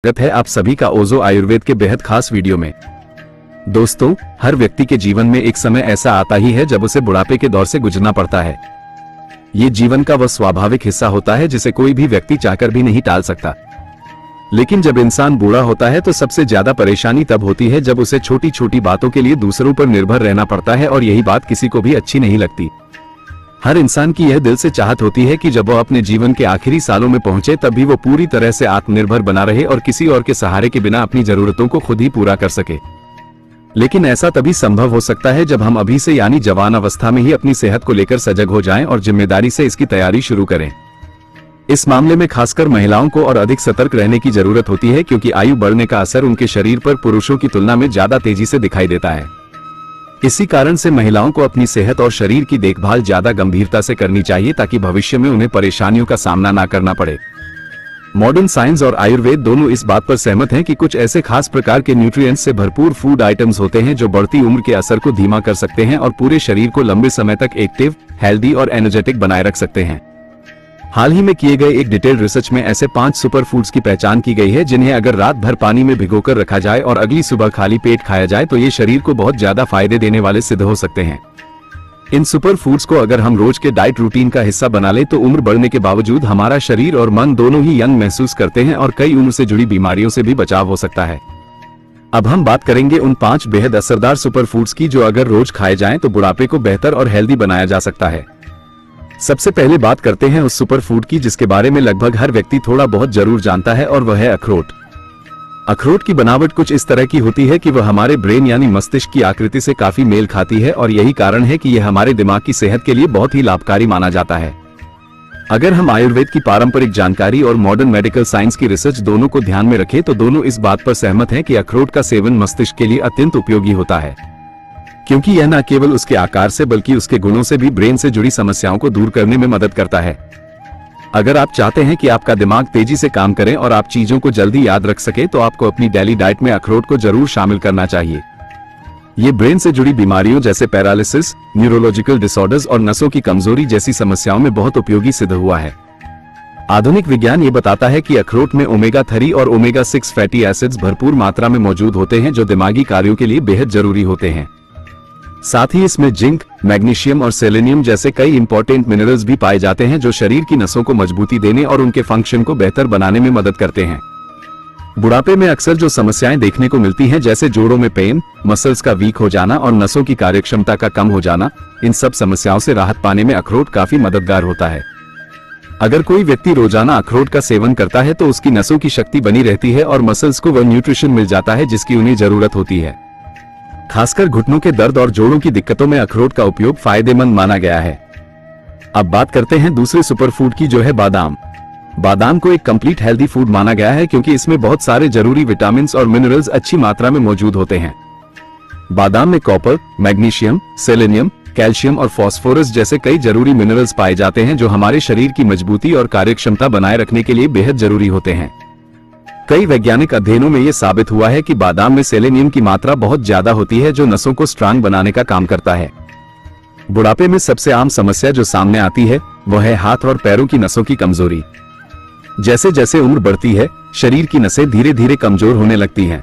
स्वागत है आप सभी का ओजो आयुर्वेद के बेहद खास वीडियो में। दोस्तों, हर व्यक्ति के जीवन में एक समय ऐसा आता ही है जब उसे बुढ़ापे के दौर से गुजरना पड़ता है। ये जीवन का वह स्वाभाविक हिस्सा होता है जिसे कोई भी व्यक्ति चाहकर भी नहीं टाल सकता। लेकिन जब इंसान बूढ़ा होता है तो सबसे ज्यादा परेशानी तब होती है जब उसे छोटी छोटी बातों के लिए दूसरों पर निर्भर रहना पड़ता है, और यही बात किसी को भी अच्छी नहीं लगती। हर इंसान की यह दिल से चाहत होती है कि जब वह अपने जीवन के आखिरी सालों में पहुंचे तब भी वो पूरी तरह से आत्मनिर्भर बना रहे और किसी और के सहारे के बिना अपनी जरूरतों को खुद ही पूरा कर सके। लेकिन ऐसा तभी संभव हो सकता है जब हम अभी से यानी जवान अवस्था में ही अपनी सेहत को लेकर सजग हो जाएं और जिम्मेदारी से इसकी तैयारी शुरू करें। इस मामले में खासकर महिलाओं को और अधिक सतर्क रहने की जरूरत होती है, क्योंकि आयु बढ़ने का असर उनके शरीर पर पुरुषों की तुलना में ज्यादा तेजी से दिखाई देता है। इसी कारण से महिलाओं को अपनी सेहत और शरीर की देखभाल ज्यादा गंभीरता से करनी चाहिए ताकि भविष्य में उन्हें परेशानियों का सामना ना करना पड़े। मॉडर्न साइंस और आयुर्वेद दोनों इस बात पर सहमत हैं कि कुछ ऐसे खास प्रकार के न्यूट्रिएंट्स से भरपूर फूड आइटम्स होते हैं जो बढ़ती उम्र के असर को धीमा कर सकते हैं और पूरे शरीर को लंबे समय तक एक्टिव, हेल्दी और एनर्जेटिक बनाए रख सकते हैं। हाल ही में किए गए एक डिटेल्ड रिसर्च में ऐसे 5 सुपर फूड्स की पहचान की गई है जिन्हें अगर रात भर पानी में भिगोकर रखा जाए और अगली सुबह खाली पेट खाया जाए तो ये शरीर को बहुत ज्यादा फायदे देने वाले सिद्ध हो सकते हैं। इन सुपर फूड्स को अगर हम रोज के डाइट रूटीन का हिस्सा बना ले तो उम्र बढ़ने के बावजूद हमारा शरीर और मन दोनों ही यंग महसूस करते हैं और कई उम्र से जुड़ी बीमारियों से भी बचाव हो सकता है। अब हम बात करेंगे उन 5 बेहद असरदार सुपर फूड्स की जो अगर रोज खाए जाएं तो बुढ़ापे को बेहतर और हेल्दी बनाया जा सकता है। सबसे पहले बात करते हैं उस सुपर फूड की जिसके बारे में लगभग हर व्यक्ति थोड़ा बहुत जरूर जानता है, और वह है अखरोट। अखरोट की बनावट कुछ इस तरह की होती है कि वह हमारे ब्रेन यानी मस्तिष्क की आकृति से काफी मेल खाती है, और यही कारण है कि यह हमारे दिमाग की सेहत के लिए बहुत ही लाभकारी माना जाता है। अगर हम आयुर्वेद की पारंपरिक जानकारी और मॉडर्न मेडिकल साइंस की रिसर्च दोनों को ध्यान में रखें तो दोनों इस बात पर सहमत हैं कि अखरोट का सेवन मस्तिष्क के लिए अत्यंत उपयोगी होता है, क्योंकि यह न केवल उसके आकार से बल्कि उसके गुणों से भी ब्रेन से जुड़ी समस्याओं को दूर करने में मदद करता है। अगर आप चाहते हैं कि आपका दिमाग तेजी से काम करे और आप चीजों को जल्दी याद रख सके तो आपको अपनी डेली डाइट में अखरोट को जरूर शामिल करना चाहिए। ये ब्रेन से जुड़ी बीमारियों जैसे पैरालिसिस, न्यूरोलॉजिकल डिसऑर्डर्स और नसों की कमजोरी जैसी समस्याओं में बहुत उपयोगी सिद्ध हुआ है। आधुनिक विज्ञान ये बताता है कि अखरोट में ओमेगा 3 और ओमेगा 6 फैटी एसिड्स भरपूर मात्रा में मौजूद होते हैं जो दिमागी कार्यों के लिए बेहद जरूरी होते हैं। साथ ही इसमें जिंक, मैग्नीशियम और सेलेनियम जैसे कई इंपॉर्टेंट मिनरल्स भी पाए जाते हैं जो शरीर की नसों को मजबूती देने और उनके फंक्शन को बेहतर बनाने में मदद करते हैं। बुढ़ापे में अक्सर जो समस्याएं देखने को मिलती हैं जैसे जोड़ों में पेन, मसल्स का वीक हो जाना और नसों की कार्यक्षमता का कम हो जाना, इन सब समस्याओं से राहत पाने में अखरोट काफी मददगार होता है। अगर कोई व्यक्ति रोजाना अखरोट का सेवन करता है तो उसकी नसों की शक्ति बनी रहती है और मसल्स को वह न्यूट्रिशन मिल जाता है जिसकी उन्हें जरूरत होती है। खासकर घुटनों के दर्द और जोड़ों की दिक्कतों में अखरोट का उपयोग फायदेमंद माना गया है। अब बात करते हैं दूसरे सुपर फूड की जो है बादाम। बादाम को एक कंप्लीट हेल्दी फूड माना गया है क्योंकि इसमें बहुत सारे जरूरी विटामिन और मिनरल्स अच्छी मात्रा में मौजूद होते हैं। बादाम में कॉपर, मैग्नीशियम, सेलेनियम, कैल्शियम और फास्फोरस जैसे कई जरूरी मिनरल्स पाए जाते हैं जो हमारे शरीर की मजबूती और कार्यक्षमता बनाए रखने के लिए बेहद जरूरी होते हैं। कई वैज्ञानिक अध्ययनों में यह साबित हुआ है कि बादाम में सेलेनियम की मात्रा बहुत ज्यादा होती है जो नसों को स्ट्रांग बनाने का काम करता है। बुढ़ापे में सबसे आम समस्या जो सामने आती है वह है हाथ और पैरों की नसों की कमजोरी। जैसे जैसे उम्र बढ़ती है शरीर की नसें धीरे धीरे कमजोर होने लगती हैं।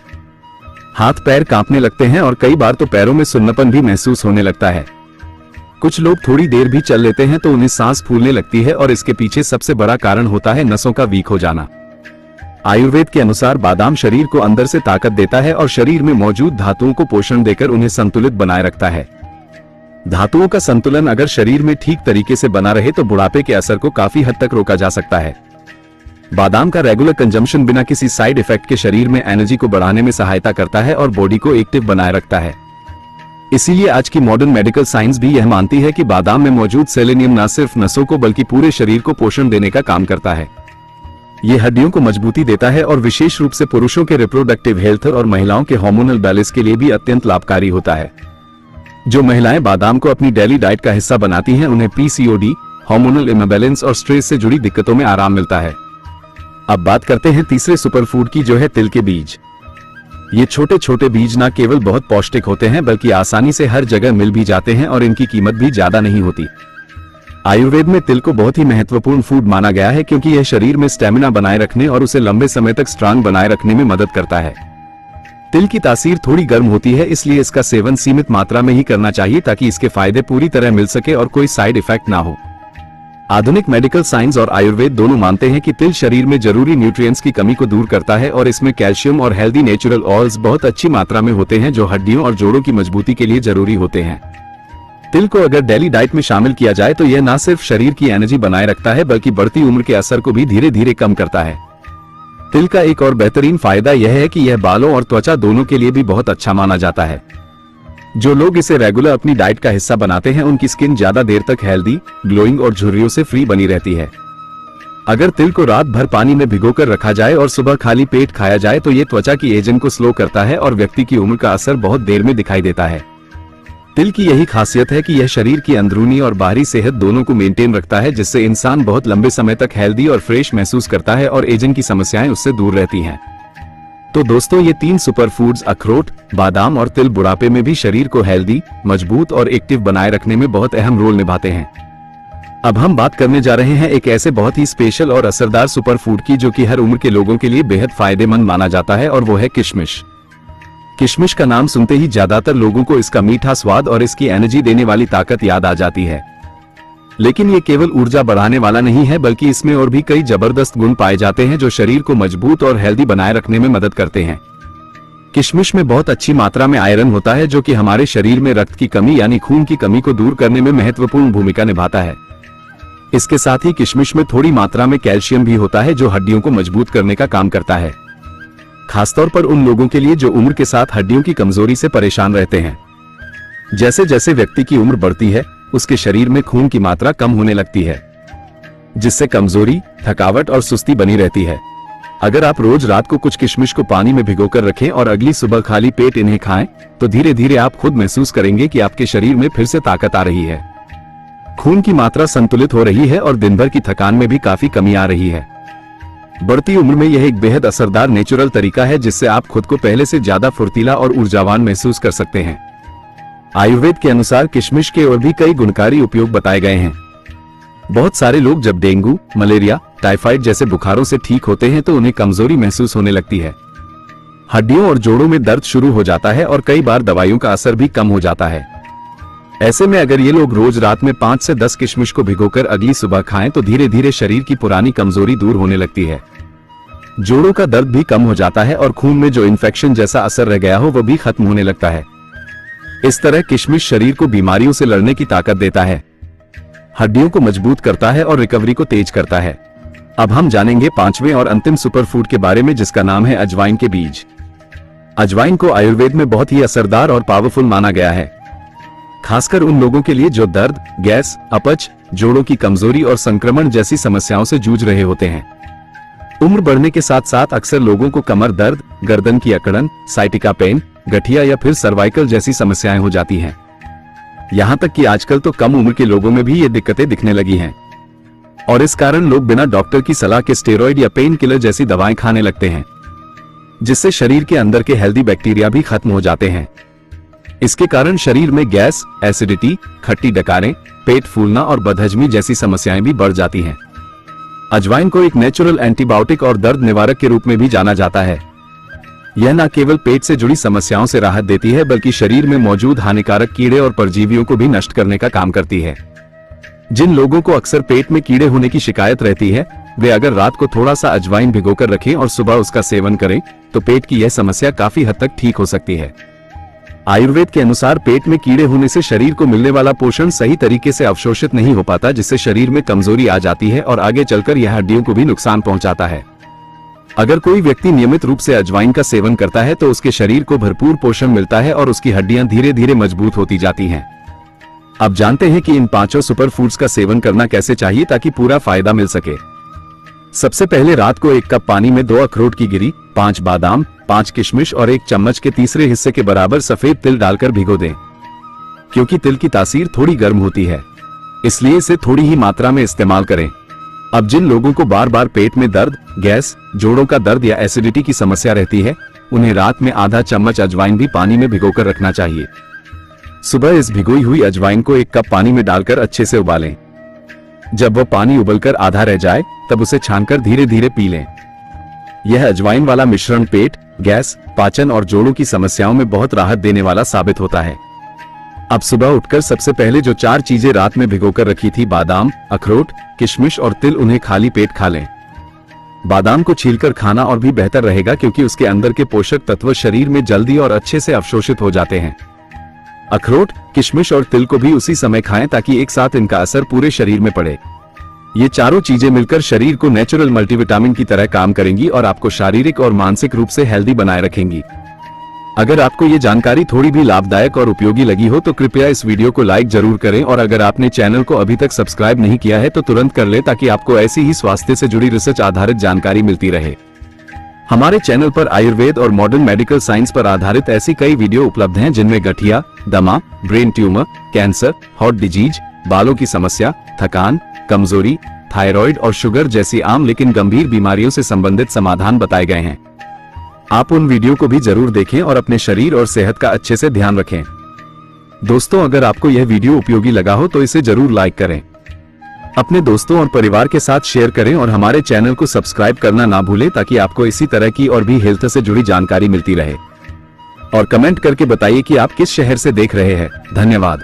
हाथ पैर कांपने लगते हैं और कई बार तो पैरों में सुन्नपन भी महसूस होने लगता है। कुछ लोग थोड़ी देर भी चल लेते हैं तो उन्हें सांस फूलने लगती है और इसके पीछे सबसे बड़ा कारण होता है नसों का वीक हो जाना। आयुर्वेद के अनुसार बादाम शरीर को अंदर से ताकत देता है और शरीर में मौजूद धातुओं को पोषण देकर उन्हें संतुलित बनाए रखता है। धातुओं का संतुलन अगर शरीर में ठीक तरीके से बना रहे तो बुढ़ापे के असर को काफी हद तक रोका जा सकता है। बादाम का रेगुलर कंजम्पशन बिना किसी साइड इफेक्ट के शरीर में एनर्जी को बढ़ाने में सहायता करता है और बॉडी को एक्टिव बनाए रखता है। इसीलिए आज की मॉडर्न मेडिकल साइंस भी यह मानती है कि बादाम में मौजूद सेलेनियम न सिर्फ नसों को बल्कि पूरे शरीर को पोषण देने का काम करता है। ये हड्डियों को मजबूती देता है और विशेष रूप से पुरुषों के रिप्रोडक्टिव हेल्थ और महिलाओं के हार्मोनल बैलेंस के लिए भी अत्यंत लाभकारी होता है। जो महिलाएं बादाम को अपनी डेली डाइट का हिस्सा बनाती हैं उन्हें पीसीओडी, हार्मोनल इम्बैलेंस और स्ट्रेस से जुड़ी दिक्कतों में आराम मिलता है। अब बात करते हैं तीसरे सुपर फूड की जो है तिल के बीज। ये छोटे छोटे बीज न केवल बहुत पौष्टिक होते हैं बल्कि आसानी से हर जगह मिल भी जाते हैं और इनकी कीमत भी ज्यादा नहीं होती। आयुर्वेद में तिल को बहुत ही महत्वपूर्ण फूड माना गया है क्योंकि यह शरीर में स्टेमिना बनाए रखने और उसे लंबे समय तक स्ट्रांग बनाए रखने में मदद करता है। तिल की तासीर थोड़ी गर्म होती है, इसलिए इसका सेवन सीमित मात्रा में ही करना चाहिए ताकि इसके फायदे पूरी तरह मिल सके और कोई साइड इफेक्ट ना हो। आधुनिक मेडिकल साइंस और आयुर्वेद दोनों मानते हैं कि तिल शरीर में जरूरी न्यूट्रिएंट्स की कमी को दूर करता है और इसमें कैल्शियम और हेल्दी नेचुरल ऑयल्स बहुत अच्छी मात्रा में होते हैं जो हड्डियों और जोड़ों की मजबूती के लिए जरूरी होते हैं। तिल को अगर डेली डाइट में शामिल किया जाए तो यह न सिर्फ शरीर की एनर्जी बनाए रखता है बल्कि बढ़ती उम्र के असर को भी धीरे धीरे कम करता है। तिल का एक और बेहतरीन फायदा यह है कि यह बालों और त्वचा दोनों के लिए भी बहुत अच्छा माना जाता है। जो लोग इसे रेगुलर अपनी डाइट का हिस्सा बनाते हैं उनकी स्किन ज्यादा देर तक हेल्दी, ग्लोइंग और झुर्रियों से फ्री बनी रहती है। अगर तिल को रात भर पानी में भिगोकर रखा जाए और सुबह खाली पेट खाया जाए तो ये त्वचा की एजिंग को स्लो करता है और व्यक्ति की उम्र का असर बहुत देर में दिखाई देता है। तिल की यही खासियत है कि यह शरीर की अंदरूनी और बाहरी सेहत दोनों को मेंटेन रखता है, जिससे इंसान बहुत लंबे समय तक हेल्दी और फ्रेश महसूस करता है और एजिंग की समस्याएं उससे दूर रहती हैं। तो दोस्तों, ये 3 सुपर फूड्स अखरोट, बादाम और तिल बुढ़ापे में भी शरीर को हेल्दी, मजबूत और एक्टिव बनाए रखने में बहुत अहम रोल निभाते हैं। अब हम बात करने जा रहे हैं एक ऐसे बहुत ही स्पेशल और असरदार सुपर फूड की जो कि हर उम्र के लोगों के लिए बेहद फायदेमंद माना जाता है, और वो है किशमिश। किशमिश का नाम सुनते ही ज्यादातर लोगों को इसका मीठा स्वाद और इसकी एनर्जी देने वाली ताकत याद आ जाती है। लेकिन ये केवल ऊर्जा बढ़ाने वाला नहीं है बल्कि इसमें और भी कई जबरदस्त गुण पाए जाते हैं जो शरीर को मजबूत और हेल्दी बनाए रखने में मदद करते हैं। किशमिश में बहुत अच्छी मात्रा में आयरन होता है जो कि हमारे शरीर में रक्त की कमी यानी खून की कमी को दूर करने में महत्वपूर्ण भूमिका निभाता है। इसके साथ ही किशमिश में थोड़ी मात्रा में कैल्शियम भी होता है जो हड्डियों को मजबूत करने का काम करता है, खासतौर पर उन लोगों के लिए जो उम्र के साथ हड्डियों की कमजोरी से परेशान रहते हैं। जैसे जैसे व्यक्ति की उम्र बढ़ती है उसके शरीर में खून की मात्रा कम होने लगती है, जिससे कमजोरी, थकावट और सुस्ती बनी रहती है। अगर आप रोज रात को कुछ किशमिश को पानी में भिगोकर रखें और अगली सुबह खाली पेट इन्हें खाएं, तो धीरे धीरे आप खुद महसूस करेंगे कि आपके शरीर में फिर से ताकत आ रही है, खून की मात्रा संतुलित हो रही है और दिन भर की थकान में भी काफी कमी आ रही है। बढ़ती उम्र में यह एक बेहद असरदार नेचुरल तरीका है जिससे आप खुद को पहले से ज्यादा फुर्तीला और ऊर्जावान महसूस कर सकते हैं। आयुर्वेद के अनुसार किशमिश के और भी कई गुणकारी उपयोग बताए गए हैं। बहुत सारे लोग जब डेंगू, मलेरिया, टाइफाइड जैसे बुखारों से ठीक होते हैं तो उन्हें कमजोरी महसूस होने लगती है, हड्डियों और जोड़ों में दर्द शुरू हो जाता है और कई बार दवाइयों का असर भी कम हो जाता है। ऐसे में अगर ये लोग रोज रात में 5 से 10 किशमिश को भिगोकर अगली सुबह खाएं तो धीरे धीरे शरीर की पुरानी कमजोरी दूर होने लगती है, जोड़ों का दर्द भी कम हो जाता है और खून में जो इन्फेक्शन जैसा असर रह गया हो वह भी खत्म होने लगता है। इस तरह किशमिश शरीर को बीमारियों से लड़ने की ताकत देता है, हड्डियों को मजबूत करता है और रिकवरी को तेज करता है। अब हम जानेंगे 5वें और अंतिम सुपर फूड के बारे में जिसका नाम है अजवाइन के बीज। अजवाइन को आयुर्वेद में बहुत ही असरदार और पावरफुल माना गया है, खासकर उन लोगों के लिए जो दर्द, गैस, अपच, जोड़ों की कमजोरी और संक्रमण जैसी समस्याओं से जूझ रहे होते हैं। उम्र बढ़ने के साथ साथ अक्सर लोगों को कमर दर्द, गर्दन की अकड़न, साइटिका पेन, गठिया या फिर सर्वाइकल जैसी समस्याएं हो जाती हैं। यहाँ तक कि आजकल तो कम उम्र के लोगों में भी ये दिक्कतें दिखने लगी हैं और इस कारण लोग बिना डॉक्टर की सलाह के स्टेरॉइड या पेन किलर जैसी दवाएं खाने लगते हैं, जिससे शरीर के अंदर के हेल्दी बैक्टीरिया भी खत्म हो जाते हैं। इसके कारण शरीर में गैस, एसिडिटी, खट्टी डकारें, पेट फूलना और बदहजमी जैसी समस्याएं भी बढ़ जाती हैं। अजवाइन को एक नेचुरल एंटीबायोटिक और दर्द निवारक के रूप में भी जाना जाता है। यह न केवल पेट से जुड़ी समस्याओं से राहत देती है बल्कि शरीर में मौजूद हानिकारक कीड़े और परजीवियों को भी नष्ट करने का काम करती है। जिन लोगों को अक्सर पेट में कीड़े होने की शिकायत रहती है वे अगर रात को थोड़ा सा अजवाइन भिगोकर रखें और सुबह उसका सेवन करें तो पेट की यह समस्या काफी हद तक ठीक हो सकती है। आयुर्वेद के अनुसार पेट में कीड़े होने से शरीर को मिलने वाला पोषण सही तरीके से अवशोषित नहीं हो पाता, जिससे शरीर में कमजोरी आ जाती है और आगे चलकर यह हड्डियों को भी नुकसान पहुंचाता है। अगर कोई व्यक्ति नियमित रूप से अजवाइन का सेवन करता है तो उसके शरीर को भरपूर पोषण मिलता है और उसकी हड्डियां धीरे धीरे मजबूत होती जाती हैं। अब जानते हैं कि इन 5 सुपर फूड्स का सेवन करना कैसे चाहिए ताकि पूरा फायदा मिल सके। सबसे पहले रात को 1 कप पानी में 2 अखरोट की गिरी, 5 बादाम, 5 किशमिश और 1 चम्मच के तीसरे हिस्से के बराबर सफेद तिल डालकर भिगो दें। क्योंकि तिल की तासीर थोड़ी गर्म होती है इसलिए इसे थोड़ी ही मात्रा में इस्तेमाल करें। अब जिन लोगों को बार बार पेट में दर्द, गैस, जोड़ों का दर्द या एसिडिटी की समस्या रहती है उन्हें रात में आधा चम्मच अजवाइन भी पानी में भिगोकर रखना चाहिए। सुबह इस भिगोई हुई अजवाइन को 1 कप पानी में डालकर अच्छे से उबालें। जब वह पानी उबलकर आधा रह जाए तब उसे छानकर धीरे धीरे पी लें। यह अजवाइन वाला मिश्रण पेट, गैस, पाचन और जोड़ों की समस्याओं में बहुत राहत देने वाला साबित होता है। अब सुबह उठकर सबसे पहले जो 4 चीजें रात में भिगोकर रखी थी, बादाम, अखरोट, किशमिश और तिल, उन्हें खाली पेट खा लें। बादाम को छीलकर खाना और भी बेहतर रहेगा क्योंकि उसके अंदर के पोषक तत्व शरीर में जल्दी और अच्छे से अवशोषित हो जाते हैं। अखरोट, किशमिश और तिल को भी उसी समय खाएं ताकि एक साथ इनका असर पूरे शरीर में पड़े। ये चारों चीजें मिलकर शरीर को नेचुरल मल्टीविटामिन की तरह काम करेंगी और आपको शारीरिक और मानसिक रूप से हेल्दी बनाए रखेंगी। अगर आपको ये जानकारी थोड़ी भी लाभदायक और उपयोगी लगी हो तो कृपया इस वीडियो को लाइक जरूर करें और अगर आपने चैनल को अभी तक सब्सक्राइब नहीं किया है तो तुरंत कर ले ताकि आपको ऐसी ही स्वास्थ्य से जुड़ी रिसर्च आधारित जानकारी मिलती रहे। हमारे चैनल पर आयुर्वेद और मॉडर्न मेडिकल साइंस पर आधारित ऐसी कई वीडियो उपलब्ध हैं जिनमें गठिया, दमा, brain tumour, cancer, heart disease, बालों की समस्या, थकान, कमजोरी, थायराइड और शुगर जैसी आम लेकिन गंभीर बीमारियों से संबंधित समाधान बताए गए हैं। आप उन वीडियो को भी जरूर देखें और अपने शरीर और सेहत का अच्छे से ध्यान रखें। दोस्तों, अगर आपको यह वीडियो उपयोगी लगा हो तो इसे जरूर लाइक करें, अपने दोस्तों और परिवार के साथ शेयर करें और हमारे चैनल को सब्सक्राइब करना ना भूलें ताकि आपको इसी तरह की और भी हेल्थ से जुड़ी जानकारी मिलती रहे। और कमेंट करके बताइए कि आप किस शहर से देख रहे हैं। धन्यवाद।